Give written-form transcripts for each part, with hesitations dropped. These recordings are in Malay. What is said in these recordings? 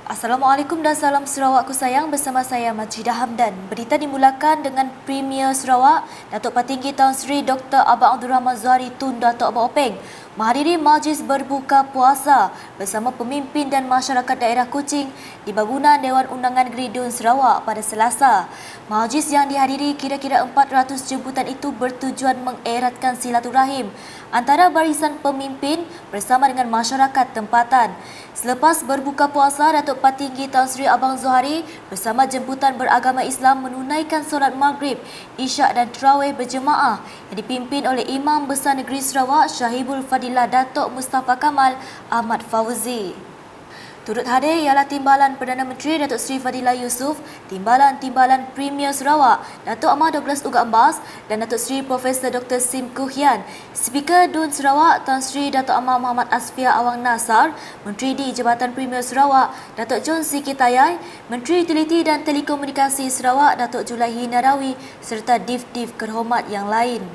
Assalamualaikum dan salam Sarawakku sayang, bersama saya Majidah Hamdan. Berita dimulakan dengan Premier Sarawak, Datuk Patinggi Tan Sri Dr. Abang Abdul Rahman Zuhari Tun Datuk Abang Openg menghadiri majlis berbuka puasa bersama pemimpin dan masyarakat daerah Kuching di bangunan Dewan Undangan Negeri Dun Sarawak pada Selasa. Majlis yang dihadiri kira-kira 400 jemputan itu bertujuan mengeratkan silaturahim antara barisan pemimpin bersama dengan masyarakat tempatan. Selepas berbuka puasa, Datuk Patinggi Tan Sri Abang Zuhari bersama jemputan beragama Islam menunaikan solat Maghrib, Isyak dan Tarawih berjemaah yang dipimpin oleh Imam Besar Negeri Sarawak Syahibul Fadilah Datuk Mustafa Kamal Ahmad Fauzi. Turut hadir ialah Timbalan Perdana Menteri Datuk Seri Fadilah Yusof, Timbalan Premier Sarawak Datuk Ahmad Douglas Uga Ambas dan Datuk Seri Profesor Dr. Sim Koo Hian, Speaker Dun Sarawak Tan Sri Datuk Amar Muhammad Asfia Awang Nasar, Menteri di Jabatan Premier Sarawak Datuk John C. Kitayai, Menteri Utiliti dan Telekomunikasi Sarawak Datuk Julaihi Narawi serta div-div terhormat yang lain.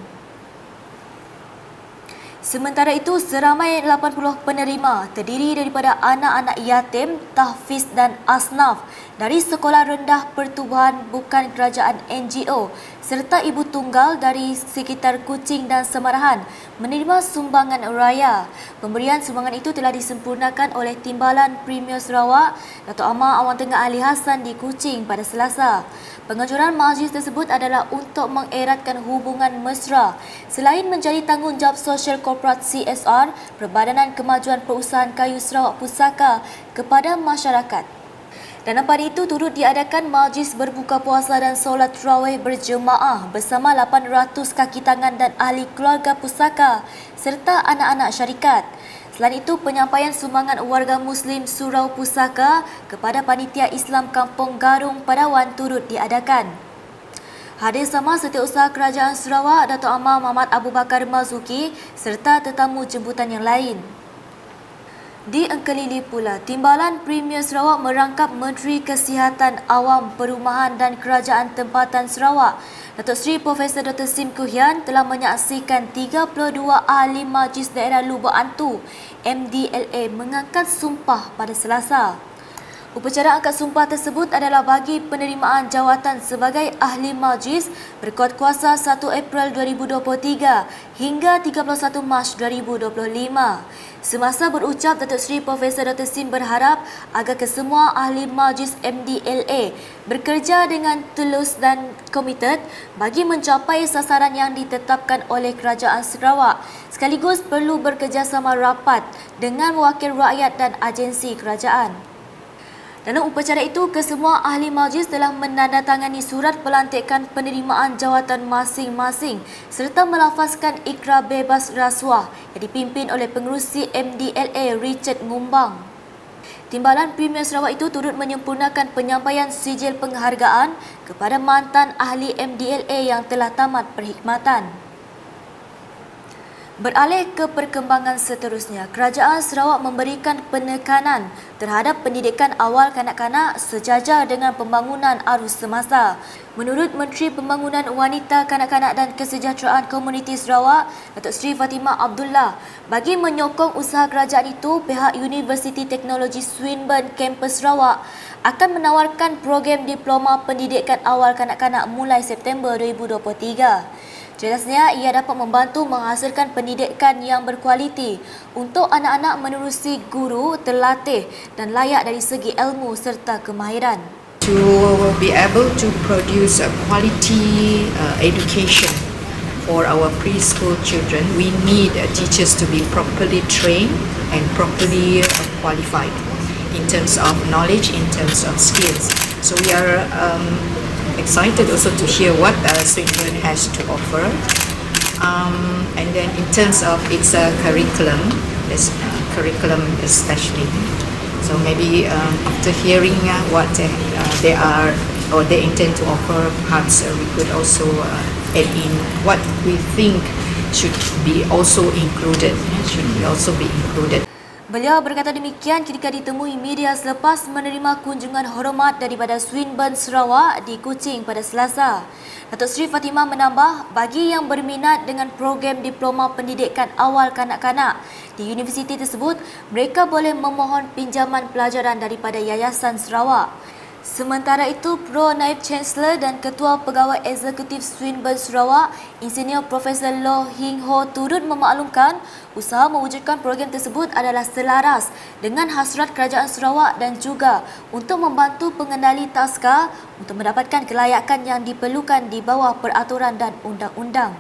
Sementara itu, seramai 80 penerima terdiri daripada anak-anak yatim, tahfiz dan asnaf dari Sekolah Rendah Pertubuhan Bukan Kerajaan NGO serta ibu tunggal dari sekitar Kuching dan Semarahan menerima sumbangan raya. Pemberian sumbangan itu telah disempurnakan oleh Timbalan Premier Sarawak Datuk Amar Awang Tengah Ali Hassan di Kuching pada Selasa. Penganjuran majlis tersebut adalah untuk mengeratkan hubungan mesra selain menjadi tanggungjawab sosial korporat CSR Perbadanan Kemajuan Perusahaan Kayu Sarawak Pusaka kepada masyarakat. Dalam pada itu turut diadakan majlis berbuka puasa dan solat tarawih berjemaah bersama 800 kaki tangan dan ahli keluarga pusaka serta anak-anak syarikat. Selain itu, penyampaian sumbangan warga Muslim Surau Pusaka kepada Panitia Islam Kampung Garung Padawan turut diadakan. Hadir sama Setiausaha Kerajaan Sarawak Datuk Amar Muhammad Abu Bakar Marzuki serta tetamu jemputan yang lain. Di Engkelili pula, Timbalan Premier Sarawak merangkap Menteri Kesihatan Awam Perumahan dan Kerajaan Tempatan Sarawak Datuk Seri Profesor Dr. Sim Koo Hian telah menyaksikan 32 ahli Majlis Daerah Lubuk Antu MDLA mengangkat sumpah pada Selasa. Upacara angkat sumpah tersebut adalah bagi penerimaan jawatan sebagai ahli majlis berkuat kuasa 1 April 2023 hingga 31 Mac 2025. Semasa berucap, Datuk Seri Profesor Dr. Sim berharap agar kesemua ahli majlis MDLA bekerja dengan tulus dan komited bagi mencapai sasaran yang ditetapkan oleh Kerajaan Sarawak, sekaligus perlu bekerjasama rapat dengan wakil rakyat dan agensi kerajaan. Dalam upacara itu, kesemua ahli majlis telah menandatangani surat pelantikan penerimaan jawatan masing-masing serta melafazkan ikrar bebas rasuah yang dipimpin oleh pengerusi MDLA Richard Ngumbang. Timbalan Premier Sarawak itu turut menyempurnakan penyampaian sijil penghargaan kepada mantan ahli MDLA yang telah tamat perkhidmatan. Beralih ke perkembangan seterusnya, Kerajaan Sarawak memberikan penekanan terhadap pendidikan awal kanak-kanak sejajar dengan pembangunan arus semasa. Menurut Menteri Pembangunan Wanita, Kanak-kanak dan Kesejahteraan Komuniti Sarawak, Datuk Seri Fatimah Abdullah, bagi menyokong usaha kerajaan itu, pihak Universiti Teknologi Swinburne Kampus Sarawak akan menawarkan program diploma pendidikan awal kanak-kanak mulai September 2023. Jelasnya, ia dapat membantu menghasilkan pendidikan yang berkualiti untuk anak-anak menerusi guru terlatih dan layak dari segi ilmu serta kemahiran. To be able to produce a quality education for our preschool children, we need teachers to be properly trained and properly qualified in terms of knowledge, in terms of skills. So we are excited also to hear what Swinburne has to offer, and then in terms of its curriculum, this curriculum especially. So maybe after hearing what they are or they intend to offer, perhaps we could also add in what we think should be also included. Beliau berkata demikian ketika ditemui media selepas menerima kunjungan hormat daripada Swinburne Sarawak di Kuching pada Selasa. Datuk Seri Fatimah menambah, bagi yang berminat dengan program diploma pendidikan awal kanak-kanak di universiti tersebut, mereka boleh memohon pinjaman pelajaran daripada Yayasan Sarawak. Sementara itu, Pro Naib Chancellor dan Ketua Pegawai Eksekutif Swinburne Sarawak, Insinyur Profesor Loh Hing Ho turut memaklumkan usaha mewujudkan program tersebut adalah selaras dengan hasrat Kerajaan Sarawak dan juga untuk membantu pengendali taska untuk mendapatkan kelayakan yang diperlukan di bawah peraturan dan undang-undang.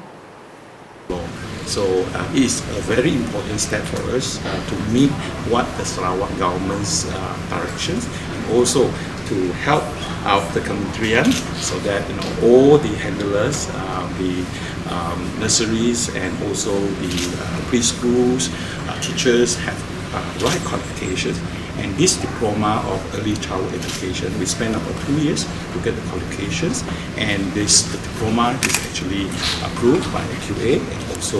So it's a very important step for us to meet what the Sarawak government's directions, and also to help out the Kementerian so that all the handlers, the nurseries and also the preschools, teachers have right qualifications. And this diploma of early childhood education, we spent about 2 years to get the qualifications, and the diploma is actually approved by the QA and also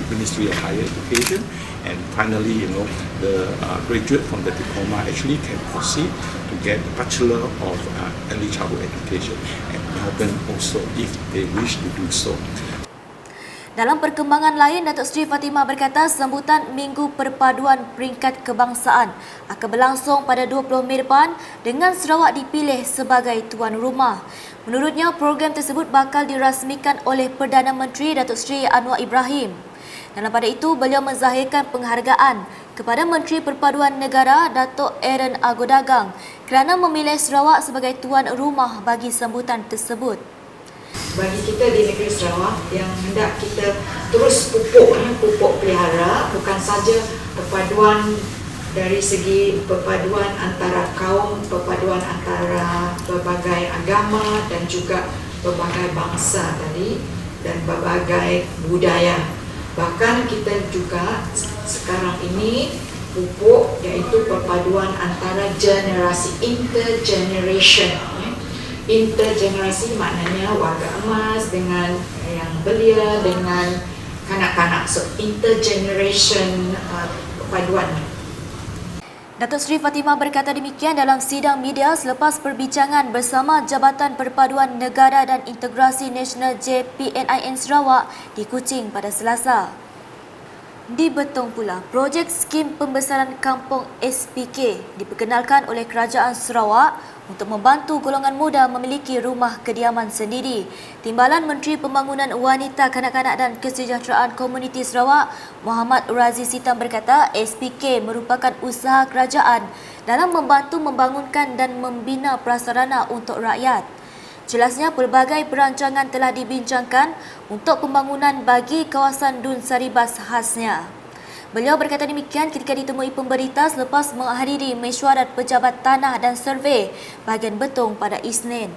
Ministry of Higher Education. And finally, the graduate from the diploma actually can proceed to get Bachelor of Early Childhood Education at Melbourne also, if they wish to do so. Dalam perkembangan lain, Datuk Seri Fatimah berkata sambutan Minggu Perpaduan Peringkat Kebangsaan akan berlangsung pada 20 Mei depan dengan Sarawak dipilih sebagai tuan rumah. Menurutnya, program tersebut bakal dirasmikan oleh Perdana Menteri Datuk Seri Anwar Ibrahim. Dalam pada itu, beliau menzahirkan penghargaan kepada Menteri Perpaduan Negara Datuk Aaron Agodagang kerana memilih Sarawak sebagai tuan rumah bagi sambutan tersebut. Bagi kita di negeri Sarawak yang hendak kita terus pupuk pelihara, bukan saja perpaduan dari segi perpaduan antara kaum, perpaduan antara berbagai agama dan juga berbagai bangsa tadi dan berbagai budaya. Bahkan kita juga sekarang ini pupuk iaitu perpaduan antara generasi, intergeneration. Intergenerasi maknanya warga emas dengan yang belia dengan kanak-kanak. So intergeneration perpaduan. Datuk Seri Fatimah berkata demikian dalam sidang media selepas perbincangan bersama Jabatan Perpaduan Negara dan Integrasi Nasional JPNIN Sarawak di Kuching pada Selasa. Di Betong pula, projek skim pembesaran kampung SPK diperkenalkan oleh Kerajaan Sarawak untuk membantu golongan muda memiliki rumah kediaman sendiri. Timbalan Menteri Pembangunan Wanita, Kanak-kanak dan Kesejahteraan Komuniti Sarawak, Muhammad Razi Sitam berkata SPK merupakan usaha kerajaan dalam membantu membangunkan dan membina prasarana untuk rakyat. Jelasnya, pelbagai perancangan telah dibincangkan untuk pembangunan bagi kawasan Dun Saribas khasnya. Beliau berkata demikian ketika ditemui pemberita selepas menghadiri mesyuarat pejabat tanah dan survey bahagian Betong pada Isnin.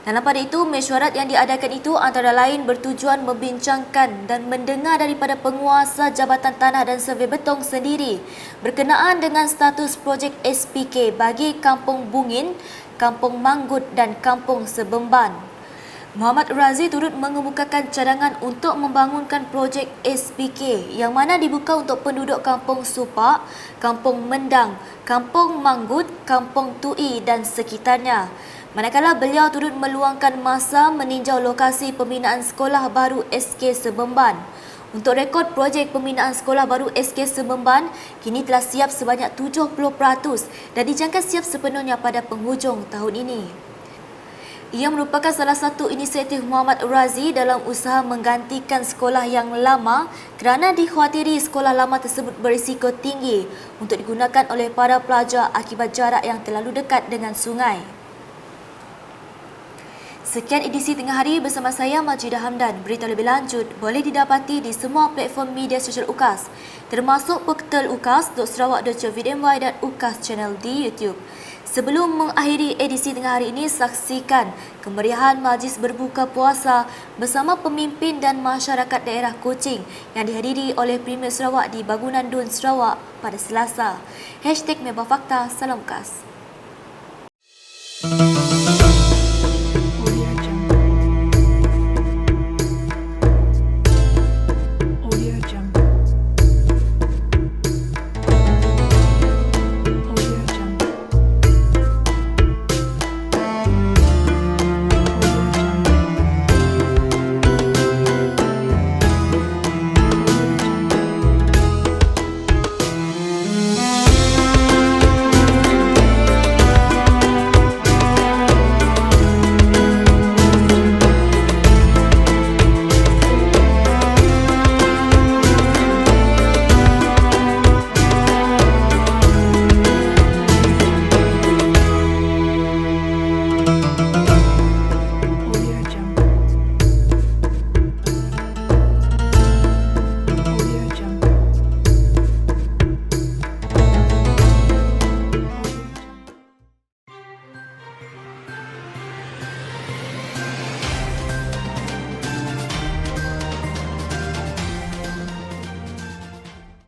Dalam pada itu, mesyuarat yang diadakan itu antara lain bertujuan membincangkan dan mendengar daripada penguasa Jabatan Tanah dan Survey Betong sendiri berkenaan dengan status projek SPK bagi Kampung Bungin, Kampung Manggut dan Kampung Sebemban. Muhammad Razi turut mengemukakan cadangan untuk membangunkan projek SPK yang mana dibuka untuk penduduk Kampung Supak, Kampung Mendang, Kampung Manggut, Kampung Tui dan sekitarnya. Manakala beliau turut meluangkan masa meninjau lokasi pembinaan sekolah baru SK Sebemban. Untuk rekod projek pembinaan sekolah baru SK Sebemban kini telah siap sebanyak 70% dan dijangka siap sepenuhnya pada penghujung tahun ini. Ia merupakan salah satu inisiatif Muhammad Razi dalam usaha menggantikan sekolah yang lama kerana dikhawatiri sekolah lama tersebut berisiko tinggi untuk digunakan oleh para pelajar akibat jarak yang terlalu dekat dengan sungai. Sekian edisi Tengah Hari bersama saya Majidah Hamdan. Berita lebih lanjut boleh didapati di semua platform media sosial UKAS termasuk portal ukas.sarawak.com.my dan UKAS Channel di YouTube. Sebelum mengakhiri edisi Tengah Hari ini, saksikan kemeriahan majlis berbuka puasa bersama pemimpin dan masyarakat daerah Kuching yang dihadiri oleh Premier Sarawak di Bangunan Dun Sarawak pada Selasa. #Mebafakta, salam UKAS.